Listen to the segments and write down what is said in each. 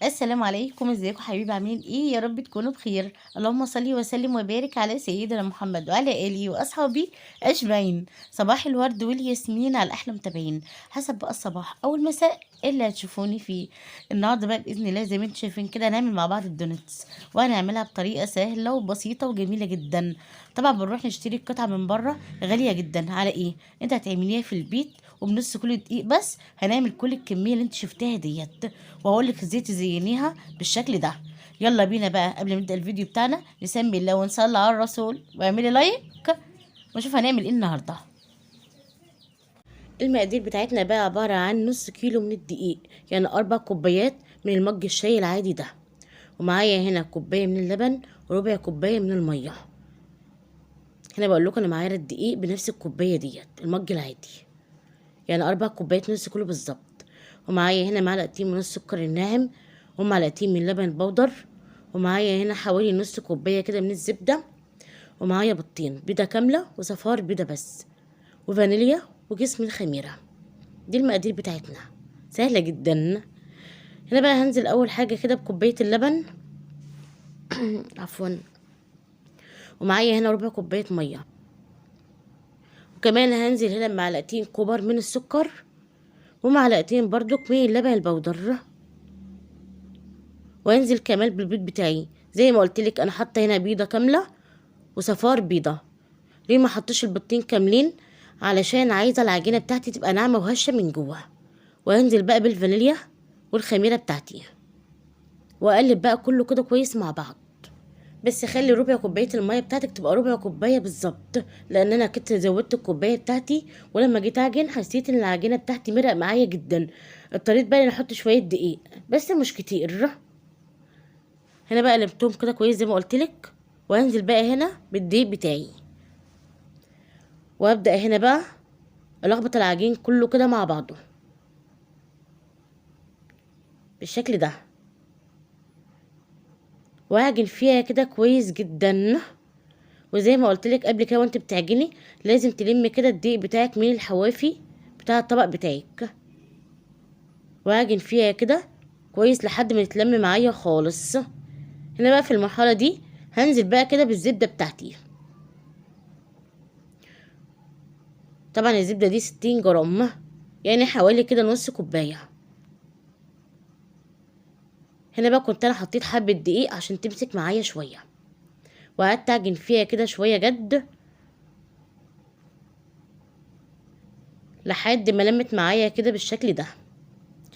السلام عليكم، ازيكم حبايبي؟ عاملين ايه؟ يا رب تكونوا بخير. اللهم صل وسلم وبارك على سيدنا محمد وعلى اله واصحابه اجمعين. صباح الورد والياسمين على احلى متابعين، حسب بقى الصباح او المساء اللي هتشوفوني فيه. النهارده بقى باذن الله زي ما انتم شايفين كده هنعمل مع بعض الدونتس، وهنعملها بطريقه سهله وبسيطه وجميله جدا. طبعا بنروح نشتري القطعه من بره غاليه جدا، على ايه؟ انت هتعمليها في البيت وبنص كل دقيق بس هنعمل كل الكميه اللي انت شفتها ديت، واقول لك ازاي تزينيها بالشكل ده. يلا بينا بقى قبل ما نبدا الفيديو بتاعنا نسمي الله ونصلي على الرسول واعملي لايك ونشوف هنعمل ايه النهارده. المقادير بتاعتنا بقى عباره عن نص كيلو من الدقيق، يعني 4 كوبايات من المج الشاي العادي ده، ومعايا هنا كوبايه من اللبن وربع كوبايه من الميه. هنا بقول لكم انا معايا الدقيق بنفس الكوبايه ديت المج العادي، يعني 4 كوبايات نص كيلو بالظبط. ومعايا هنا معلقتين من السكر الناعم ومعلقتين من اللبن البودر، ومعايا هنا حوالي نص كوباية كده من الزبدة، ومعايا بيضتين، بيضة كاملة وصفار بيضة بس، وفانيليا وكيس من الخميرة. دي المقادير بتاعتنا سهلة جدا. هنا بقى هنزل أول حاجة كده بكوباية اللبن عفوا، ومعايا هنا ربع كوباية مية، وكمان هنزل هنا بمعلقتين كبار من السكر ومعلقتين برضك من اللبن البودر، وانزل كمان بالبيض بتاعي. زي ما قلت لك انا حاطه هنا بيضه كامله وصفار بيضه. ليه ما حطيتش البيضتين كاملين؟ علشان عايزه العجينه بتاعتي تبقى ناعمه وهشه من جوه. وانزل بقى بالفانيليا والخميره بتاعتي، واقلب بقى كله كده كويس مع بعض. بس خلي ربع كوبايه الميه بتاعتك تبقى ربع كوبايه بالظبط، لان انا كنت زودت الكوبايه بتاعتي، ولما جيت اعجن حسيت ان العجينه بتاعتي مرق معايا جدا. اضطريت بقى اني احط شويه دقيق بس مش كتير. هنا بقى قلبتهم كده كويس زي ما قلت لك، وانزل بقى هنا بالدقيق بتاعي، وابدا هنا بقى الخبط العجين كله كده مع بعضه بالشكل ده، واعجن فيها كده كويس جدا. وزي ما قلت لك قبل كده وانت بتعجني لازم تلمي كده الدقيق بتاعك من الحوافي بتاع الطبق بتاعك، واعجن فيها كده كويس لحد ما يتلم معايا خالص. هنا بقى في المرحله دي هنزل بقى كده بالزبده بتاعتي. طبعا الزبده دي 60 جرام، يعني حوالي كده نص كوبايه. هنا بقى كنت انا حطيت حبة دقيق عشان تمسك معايا شوية، وقعدت اعجن فيها كده شوية جد لحد ما لمت معايا كده بالشكل ده.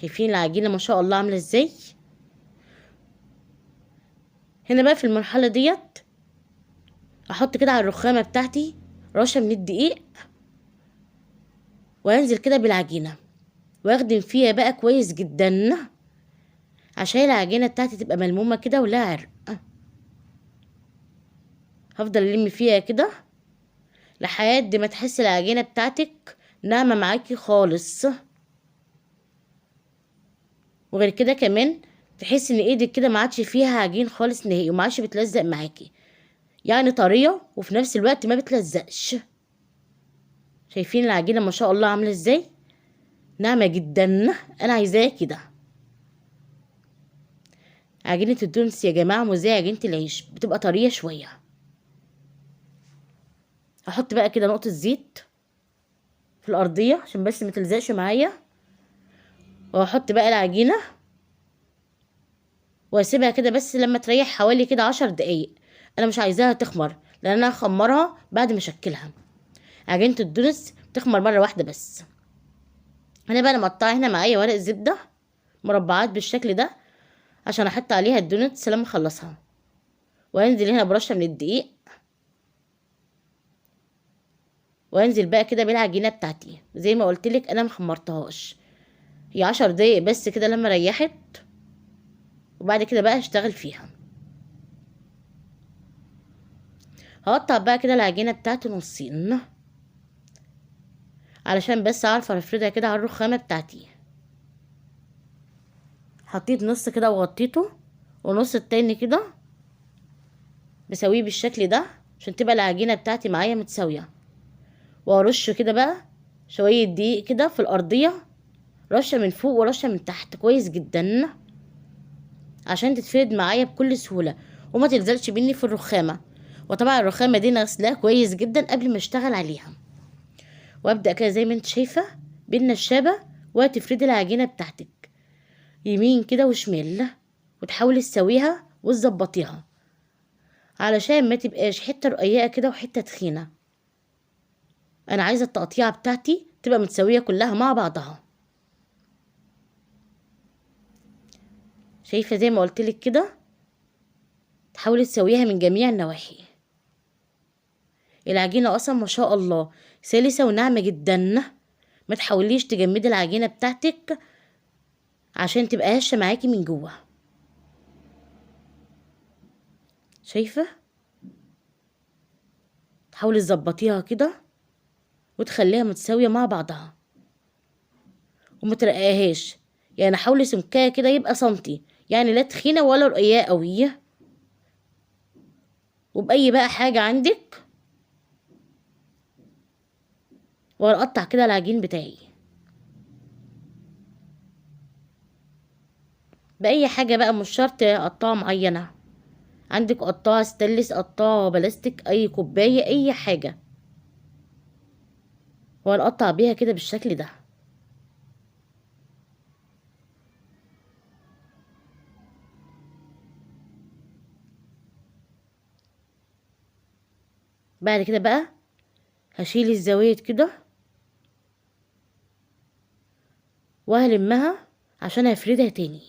شايفين العجينة ما شاء الله عاملة ازاي؟ هنا بقى في المرحلة ديت احط كده على الرخامة بتاعتي رشة من الدقيق، وانزل كده بالعجينة واخدم فيها بقى كويس جدا عشان العجينة بتاعتي تبقى ملمومة كده ولا عرق. هفضل الم فيها كده لحد ما تحس العجينة بتاعتك ناعمة معاكي خالص. وغير كده كمان تحس ان ايدك كده ما عادش فيها عجين خالص نهائي، وما عادش بتلزق معاكي، يعني طريه وفي نفس الوقت ما بتلزقش. شايفين العجينه ما شاء الله عامله ازاي؟ ناعمه جدا. انا عايزاها كده. عجينه الدونس يا جماعه مش زي عجينه العيش، بتبقى طريه شويه. هحط بقى كده نقطه زيت في الارضيه عشان بس ما تلزقش معايا، وهحط بقى العجينه واسيبها كده بس لما تريح حوالي كده 10 دقايق. انا مش عايزاها تخمر لان انا هخمرها بعد ما اشكلها. عجينه الدونس تخمر مره واحده بس. انا بقى مقطعه هنا معايا ورق زبده مربعات بالشكل ده عشان احط عليها الدونتس لما اخلصها، وانزل هنا برشه من الدقيق، وانزل بقى كده بالعجينه بتاعتي. زي ما قلت لك انا مخمرتهاش، هي 10 دقايق بس كده لما ريحت، وبعد كده بقى هشتغل فيها. هقطع بقى كده العجينه بتاعتي نصين علشان بس اعرف افردها كده على الرخامه بتاعتي. حطيت نص كده وغطيته، ونص التاني كده بسويه بالشكل ده عشان تبقى العجينه بتاعتي معايا متساويه. وارش كده بقى شويه دقيق كده في الارضيه، رشه من فوق ورشه من تحت كويس جدا. عشان تتفرد معايا بكل سهولة وما تلزقش مني في الرخامة. وطبعا الرخامة دي نغسلها كويس جدا قبل ما اشتغل عليها. وابدأ كده زي ما انت شايفة بالنشابة وتفردي العجينة بتاعتك يمين كده وشمال، وتحاولي تسويها وتظبطيها علشان ما تبقاش حتة رقيقة كده وحتة تخينة. انا عايزة التقطيعة بتاعتي تبقى متسوية كلها مع بعضها. شايفة زي ما قلتلك كده، تحاولي تسويها من جميع النواحي. العجينة اصلا ما شاء الله سلسة وناعمة جدا. ما تحاوليش تجمدي العجينة بتاعتك عشان تبقى هشة معاكي من جوه. شايفة؟ تحاولي تظبطيها كده وتخليها متساوية مع بعضها وما ترقيهاش، يعني حاولي سمكها كده يبقى سنتي، يعني لا تخينة ولا رقيقة قوي. وبأي بقى حاجة عندك وهنقطع كده العجين بتاعي بأي حاجة بقى، مش شرط قطاعة معينة. عندك قطاعة ستانلس، قطاعة بلاستيك، أي كوباية، أي حاجة، وهنقطع بيها كده بالشكل ده. بعد كده بقى هشيل الزوايد كده وهلمها عشان هفردها تاني.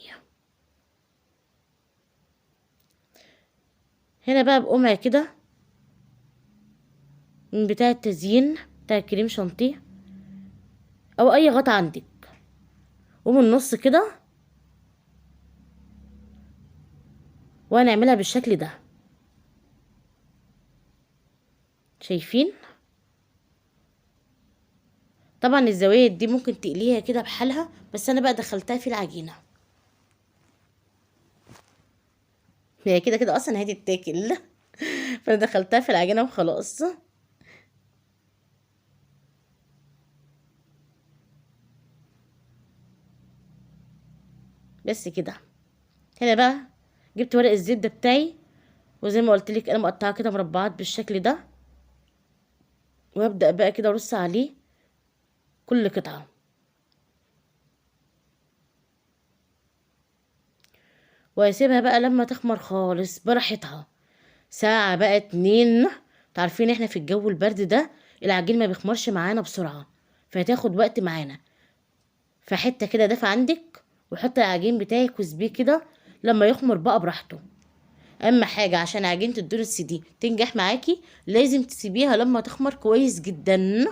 هنا بقى بقمع كده من بتاع التزيين بتاع كريم شانتيه او اي غطا عندك، ومن النص كده وهنعملها بالشكل ده. شايفين؟ طبعا الزوايد دي ممكن تقليها كده بحالها، بس انا بقى دخلتها في العجينة. هي كده كده اصلا هتتاكل فانا دخلتها في العجينة وخلاص. بس كده. هنا بقى جبت ورق الزبدة بتاعي، وزي ما قلت لك انا مقطعه كده مربعات بالشكل ده، وهبدأ بقى كده ارص عليه كل قطعة. وهسيبها بقى لما تخمر خالص براحتها، ساعة بقى 2. تعرفين احنا في الجو البرد ده العجين ما بيخمرش معانا بسرعة، فهتاخد وقت معانا. فحتة كده دافع عندك وحط العجين بتاعك وسيبيه كده لما يخمر بقى براحته. اهم حاجة عشان عجينة الدونتس دي تنجح معاكي لازم تسيبيها لما تخمر كويس جدا.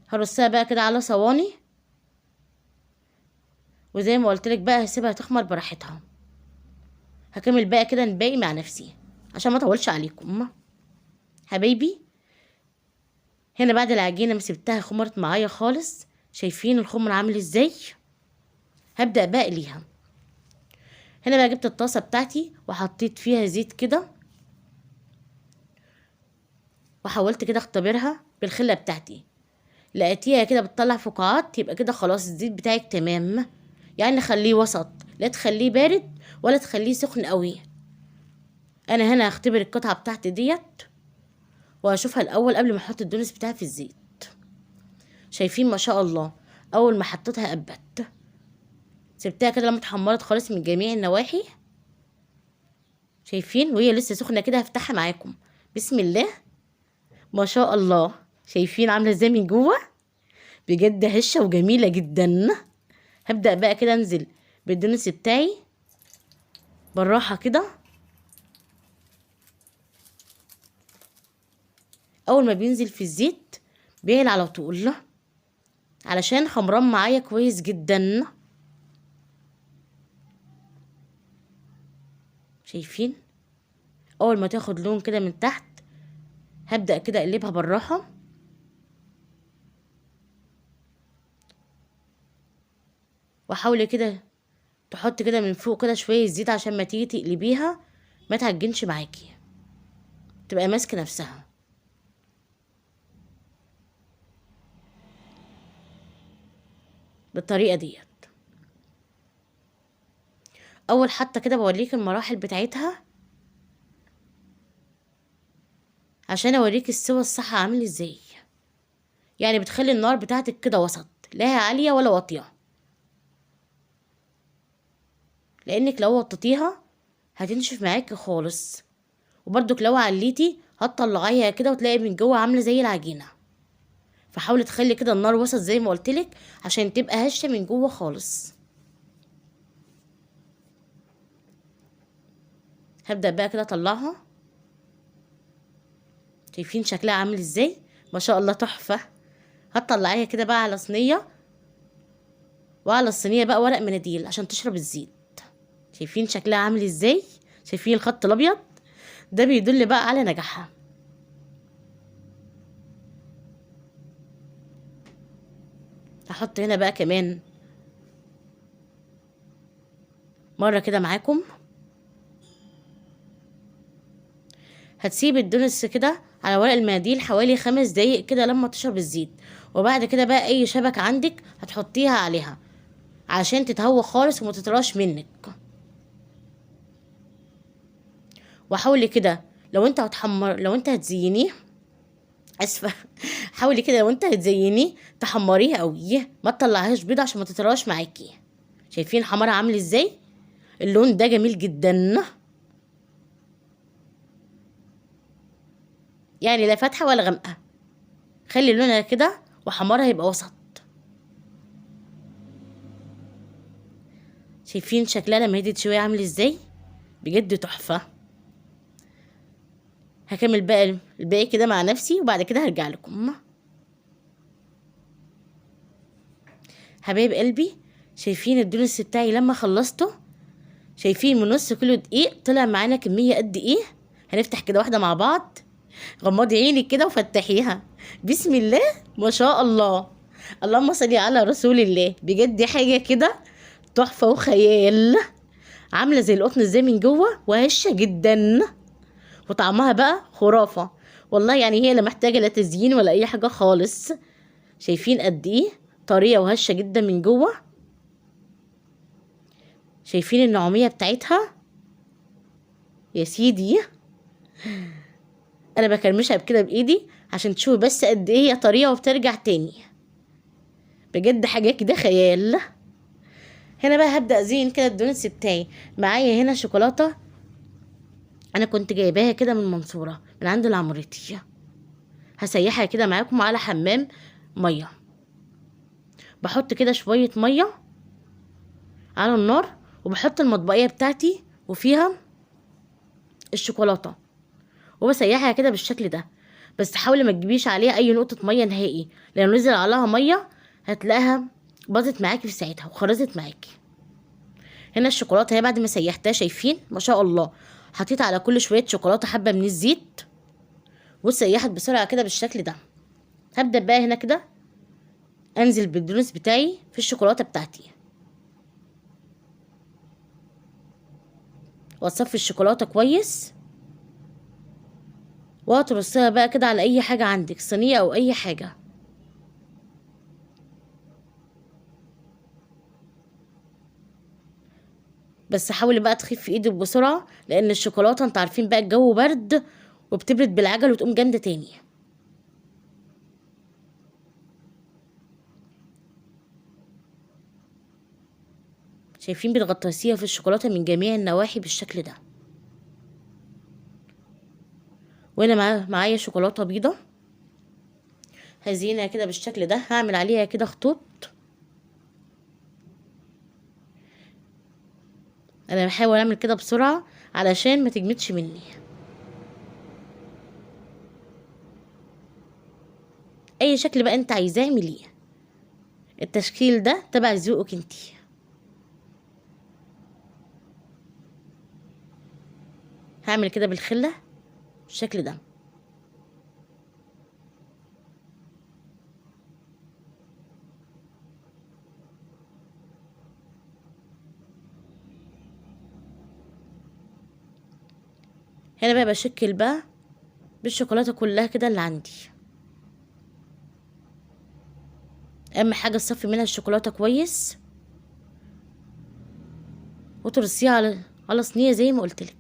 هرصها بقى كده على صواني، وزي ما قلت لك بقى هسيبها تخمر براحتها. هكمل بقى كده الباقي مع نفسي عشان ما اطولش عليكم حبايبي. هنا بعد العجينه ما سبتها خمرت معايا خالص، شايفين الخمر عامل ازاي؟ هبدا بقى اقليها. هنا بقى جبت الطاسه بتاعتي وحطيت فيها زيت كده، وحاولت كده اختبرها بالخله بتاعتي. لقيتيها كده بتطلع فقاعات، يبقى كده خلاص الزيت بتاعك تمام. يعني خليه وسط، لا تخليه بارد ولا تخليه سخن قوي. انا هنا هختبر القطعه بتاعتي ديت وهشوفها الاول قبل ما احط الدونس بتاعي في الزيت. شايفين ما شاء الله، اول ما حطيتها قبت، سبتها كده لما اتحمرت خالص من جميع النواحي. شايفين؟ وهي لسه سخنه كده هفتحها معاكم. بسم الله ما شاء الله. شايفين عامله ازاي من جوه؟ بجد هشه وجميله جدا. هبدا بقى كده انزل بالدونس بتاعي بالراحه كده. اول ما بينزل في الزيت بيعلى على طول علشان خمران معايا كويس جدا. شايفين؟ اول ما تاخد لون كده من تحت هبدأ كده اقلبها بالراحة، وحاولي كده تحط كده من فوق كده شوية زيت عشان ما تيجي تقلبيها ما تعجنش معاكي، تبقى ماسكة نفسها. بالطريقة ديت. اول حتى كده بوريك المراحل بتاعتها عشان اوريك السوا الصح عامل ازاي. يعني بتخلي النار بتاعتك كده وسط، لا هي عالية ولا واطية، لانك لو وطيتيها هتنشف معاكي خالص. وبرضك لو عليتي هتطلعيها كده وتلاقي من جوه عامله زي العجينه. فحاولي تخلي كده النار وسط زي ما قلتلك عشان تبقى هشه من جوه خالص. هبدأ بقى كده اطلعها. شايفين شكلها عامل ازاي؟ ما شاء الله تحفه. هتطلعيها كده بقى على صينيه، وعلى الصينيه بقى ورق مناديل عشان تشرب الزيت. شايفين شكلها عامل ازاي؟ شايفين الخط الابيض ده بيدل بقى على نجاحها. هحط هنا بقى كمان مره كده معاكم. هتسيب الدونس كده على ورق المناديل حوالي 5 دقايق كده لما تشرب الزيت. وبعد كده بقى اي شبكة عندك هتحطيها عليها عشان تتهوى خالص وما تطراش منك. وحاولي كده لو انت هتزينيه، اسفه. حاولي كده لو انت هتزينيه تحمريه قوي، ما تطلعيهاش بيضة عشان ما تطراش معاكي. شايفين حمارها عامل ازاي؟ اللون ده جميل جدا، يعني لا فاتحه ولا غامقه. خلي لونها كده وحمارها يبقى وسط. شايفين شكلها لما هديت شويه عامل ازاي؟ بجد تحفه. هكمل بقى الباقي كده مع نفسي وبعد كده هرجع لكم. حبايب قلبي، شايفين الدونس بتاعي لما خلصته؟ شايفين من نص كيلو دقيق طلع معانا كميه قد ايه؟ هنفتح كده واحده مع بعض. غمضي عينك كده وفتحيها. بسم الله ما شاء الله. اللهم صل على رسول الله. بجد حاجه كده تحفه وخيال. عامله زي القطن ازاي من جوه وهشه جدا، وطعمها بقى خرافه. والله يعني هي لا محتاجه لا تزيين ولا اي حاجه خالص. شايفين قد ايه طريه وهشه جدا من جوه؟ شايفين النعوميه بتاعتها يا سيدي؟ انا بكرمشها بكده بايدي عشان تشوفوا بس قد ايه هي طريه وبترجع تاني. بجد حاجه كده خيال. هنا بقى هبدا ازين كده الدونتس بتاعي. معايا هنا شوكولاته انا كنت جايباها كده من المنصوره من عند العمريتي. هسيحها كده معاكم على حمام ميه. بحط كده شويه ميه على النار، وبحط المطبقيه بتاعتي وفيها الشوكولاته، وبسيحها كده بالشكل ده. بس حاولي ما تجيبيش عليها اي نقطه ميه نهائي، لو نزل عليها ميه هتلاقيها باظت معاكي في ساعتها وخرزت معاكي. هنا الشوكولاته هي بعد ما سيحتها، شايفين ما شاء الله، حطيت على كل شويه شوكولاته حبه من الزيت وسيحت بسرعه كده بالشكل ده. هبدا بقى هنا كده انزل بالدونس بتاعي في الشوكولاته بتاعتي، واصفي الشوكولاته كويس، وهترصيها بقى كده على اي حاجه عندك، صينيه او اي حاجه. بس حاولي بقى تخفي ايدك بسرعه، لان الشوكولاته انت عارفين بقى الجو برد وبتبرد بالعجل وتقوم جامده تاني. شايفين بتغطسيها في الشوكولاته من جميع النواحي بالشكل ده. وانا معايا شوكولاته بيضه هزينها كده بالشكل ده. هعمل عليها كده خطوط. انا بحاول اعمل كده بسرعه علشان ما تجمدش مني. اي شكل بقى انت عايزاه اعمليه، التشكيل ده تبع ذوقك انتي. هعمل كده بالخله بالشكل ده. هنا بقى بشكل بقى بالشوكولاته كلها كده اللي عندي. اهم حاجه تصفي منها الشوكولاته كويس وترصيه على صينيه زي ما قلت لك.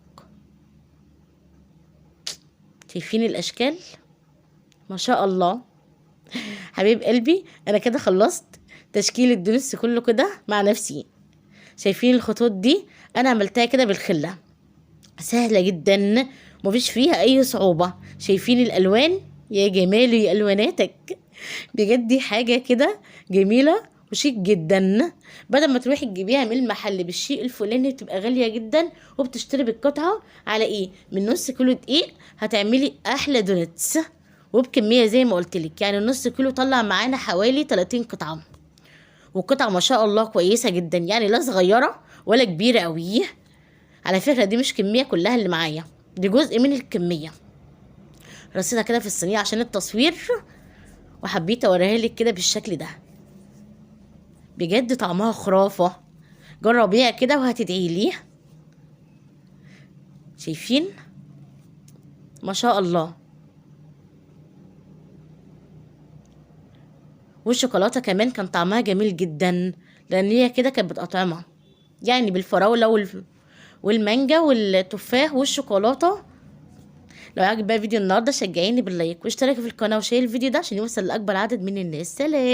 شايفين الاشكال؟ ما شاء الله. حبيب قلبي، انا كده خلصت تشكيل الدونتس كله كده مع نفسي. شايفين الخطوط دي؟ انا عملتها كده بالخله، سهله جدا، مفيش فيها اي صعوبه. شايفين الالوان؟ يا جمال يا الواناتك، بجد دي حاجه كده جميله وشيك جدا. بدل ما تروحي تجيبيها من المحل بالشيء الفلاني بتبقى غاليه جدا، وبتشتري بالقطعه على ايه، من نص كيلو دقيق هتعملي احلى دونتس وبكميه زي ما قلت لك. يعني النص كيلو طلع معانا حوالي 30 قطعه، والقطعه ما شاء الله كويسه جدا، يعني لا صغيره ولا كبيره قوي. على فكره دي مش كميه كلها اللي معايا، دي جزء من الكميه. رصيتها كده في الصينيه عشان التصوير، وحبيت اوريها لك كده بالشكل ده. بجد طعمها خرافه، جربيها كده وهتدعي لي. شايفين؟ ما شاء الله. والشوكولاته كمان كان طعمها جميل جدا، لان هي كده كانت بتقطعمها، يعني بالفراوله والمانجا والتفاح والشوكولاته. لو عجب بقى فيديو النهارده شجعيني باللايك واشتركي في القناه وشير الفيديو ده عشان يوصل لاكبر عدد من الناس. سلام.